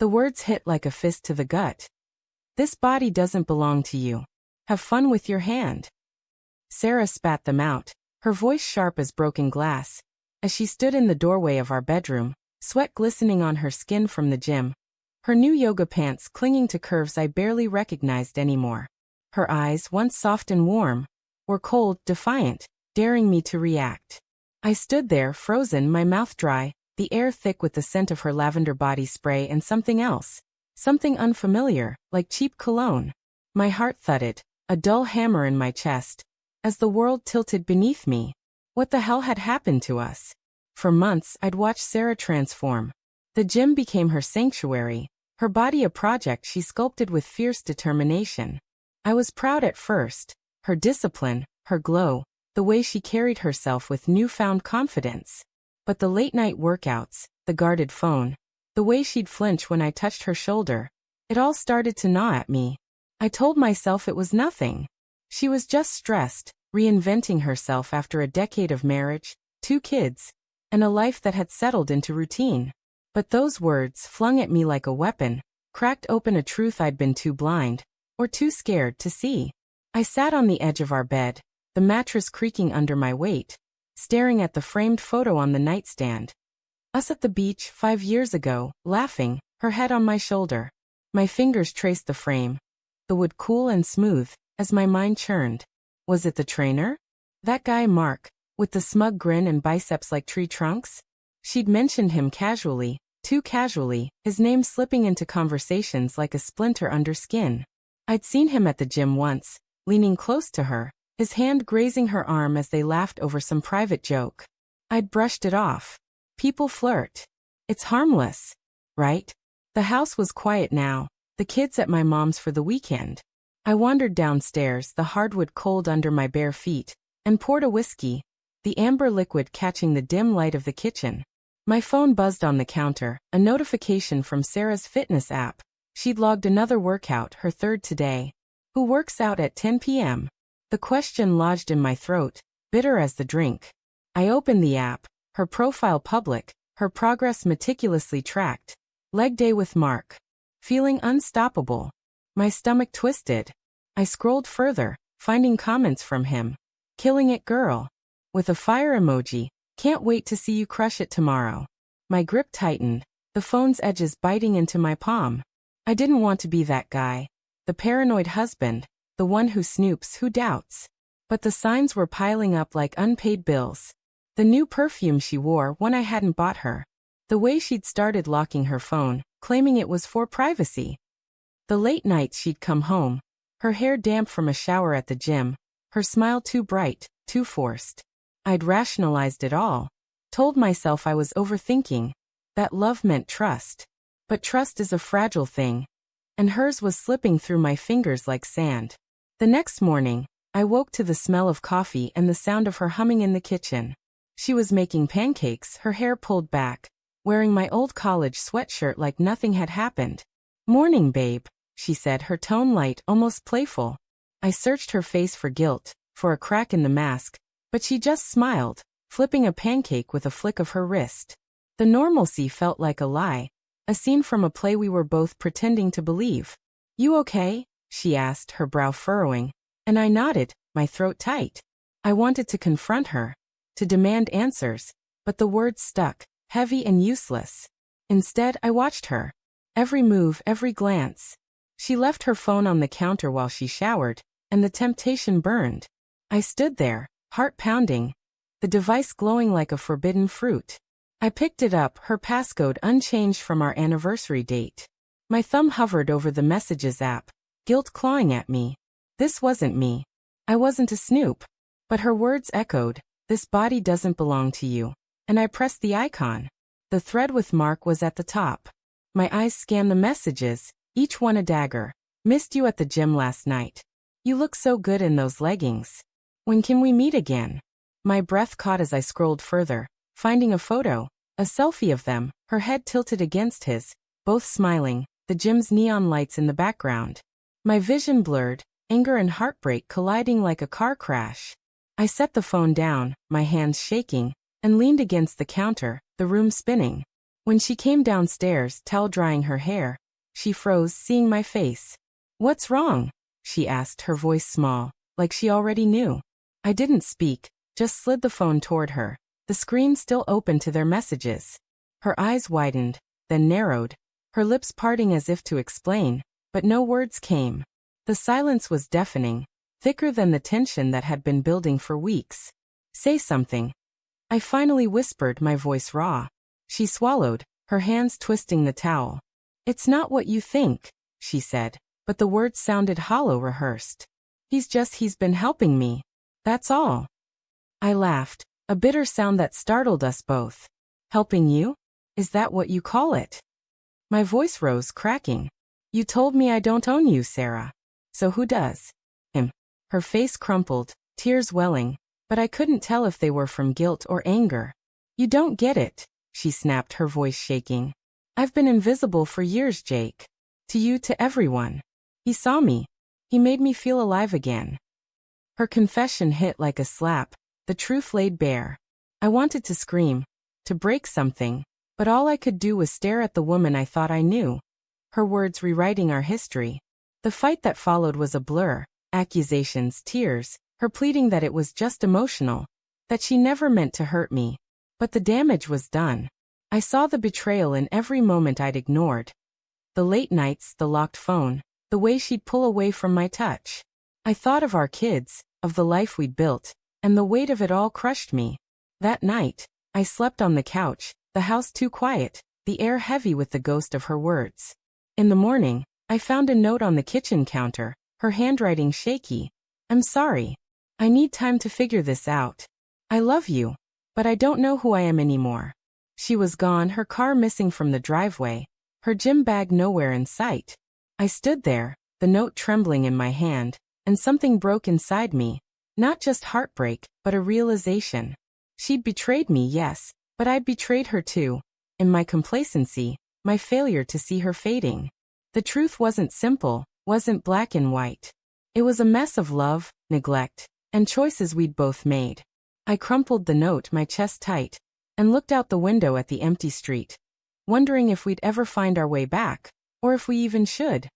The words hit like a fist to the gut. This body doesn't belong to you. Have fun with your hand. Sarah spat them out, her voice sharp as broken glass, as she stood in the doorway of our bedroom, sweat glistening on her skin from the gym, her new yoga pants clinging to curves I barely recognized anymore. Her eyes, once soft and warm, were cold, defiant, daring me to react. I stood there, frozen, my mouth dry, the air thick with the scent of her lavender body spray and something else. Something unfamiliar, like cheap cologne. My heart thudded, a dull hammer in my chest, as the world tilted beneath me. What the hell had happened to us? For months, I'd watched Sarah transform. The gym became her sanctuary, her body a project she sculpted with fierce determination. I was proud at first, her discipline, her glow, the way she carried herself with newfound confidence. But the late-night workouts, the guarded phone, the way she'd flinch when I touched her shoulder, it all started to gnaw at me. I told myself it was nothing. She was just stressed, reinventing herself after a decade of marriage, 2 kids, and a life that had settled into routine. But those words, flung at me like a weapon, cracked open a truth I'd been too blind, or too scared to see. I sat on the edge of our bed, the mattress creaking under my weight, staring at the framed photo on the nightstand. Us at the beach 5 years ago, laughing, her head on my shoulder. My fingers traced the frame, the wood cool and smooth, as my mind churned. Was it the trainer? That guy Mark, with the smug grin and biceps like tree trunks? She'd mentioned him casually, too casually, his name slipping into conversations like a splinter under skin. I'd seen him at the gym once, leaning close to her, his hand grazing her arm as they laughed over some private joke. I'd brushed it off. People flirt. It's harmless, right? The house was quiet now, the kids at my mom's for the weekend. I wandered downstairs, the hardwood cold under my bare feet, and poured a whiskey, the amber liquid catching the dim light of the kitchen. My phone buzzed on the counter, a notification from Sarah's fitness app. She'd logged another workout, her 3rd today. Who works out at 10 p.m.? The question lodged in my throat, bitter as the drink. I opened the app, her profile public, her progress meticulously tracked. Leg day with Mark. Feeling unstoppable. My stomach twisted. I scrolled further, finding comments from him. Killing it, girl. With a fire emoji. Can't wait to see you crush it tomorrow. My grip tightened, the phone's edges biting into my palm. I didn't want to be that guy. The paranoid husband, the one who snoops, who doubts. But the signs were piling up like unpaid bills. The new perfume she wore, one I hadn't bought her. The way she'd started locking her phone, claiming it was for privacy. The late nights she'd come home, her hair damp from a shower at the gym, her smile too bright, too forced. I'd rationalized it all, told myself I was overthinking, that love meant trust. But trust is a fragile thing, and hers was slipping through my fingers like sand. The next morning, I woke to the smell of coffee and the sound of her humming in the kitchen. She was making pancakes, her hair pulled back, wearing my old college sweatshirt like nothing had happened. "Morning, babe," she said, her tone light, almost playful. I searched her face for guilt, for a crack in the mask, but she just smiled, flipping a pancake with a flick of her wrist. The normalcy felt like a lie, a scene from a play we were both pretending to believe. "You okay?" she asked, her brow furrowing, and I nodded, my throat tight. I wanted to confront her, to demand answers, but the words stuck, heavy and useless. Instead, I watched her. Every move, every glance. She left her phone on the counter while she showered, and the temptation burned. I stood there, heart pounding, the device glowing like a forbidden fruit. I picked it up, her passcode unchanged from our anniversary date. My thumb hovered over the Messages app, guilt clawing at me. This wasn't me. I wasn't a snoop. But her words echoed, "This body doesn't belong to you." And I pressed the icon. The thread with Mark was at the top. My eyes scanned the messages, each one a dagger. "Missed you at the gym last night. You look so good in those leggings. When can we meet again?" My breath caught as I scrolled further, finding a photo, a selfie of them, her head tilted against his, both smiling, the gym's neon lights in the background. My vision blurred, anger and heartbreak colliding like a car crash. I set the phone down, my hands shaking, and leaned against the counter, the room spinning. When she came downstairs, towel drying her hair, she froze, seeing my face. "What's wrong?" she asked, her voice small, like she already knew. I didn't speak, just slid the phone toward her, the screen still open to their messages. Her eyes widened, then narrowed, her lips parting as if to explain, but no words came. The silence was deafening, thicker than the tension that had been building for weeks. "Say something," I finally whispered, my voice raw. She swallowed, her hands twisting the towel. "It's not what you think," she said, but the words sounded hollow, rehearsed. He's been helping me. That's all." I laughed, a bitter sound that startled us both. "Helping you? Is that what you call it?" My voice rose, cracking. "You told me I don't own you, Sarah. So who does?" "Him." Her face crumpled, tears welling, but I couldn't tell if they were from guilt or anger. "You don't get it," she snapped, her voice shaking. "I've been invisible for years, Jake. To you, to everyone. He saw me. He made me feel alive again." Her confession hit like a slap, the truth laid bare. I wanted to scream, to break something, but all I could do was stare at the woman I thought I knew. Her words rewriting our history. The fight that followed was a blur, accusations, tears, her pleading that it was just emotional, that she never meant to hurt me. But the damage was done. I saw the betrayal in every moment I'd ignored. The late nights, the locked phone, the way she'd pull away from my touch. I thought of our kids, of the life we'd built, and the weight of it all crushed me. That night, I slept on the couch, the house too quiet, the air heavy with the ghost of her words. In the morning, I found a note on the kitchen counter, her handwriting shaky. "I'm sorry. I need time to figure this out. I love you, but I don't know who I am anymore." She was gone, her car missing from the driveway, her gym bag nowhere in sight. I stood there, the note trembling in my hand, and something broke inside me. Not just heartbreak, but a realization. She'd betrayed me, yes, but I'd betrayed her too. In my complacency, my failure to see her fading. The truth wasn't simple, wasn't black and white. It was a mess of love, neglect, and choices we'd both made. I crumpled the note, my chest tight, and looked out the window at the empty street, wondering if we'd ever find our way back, or if we even should.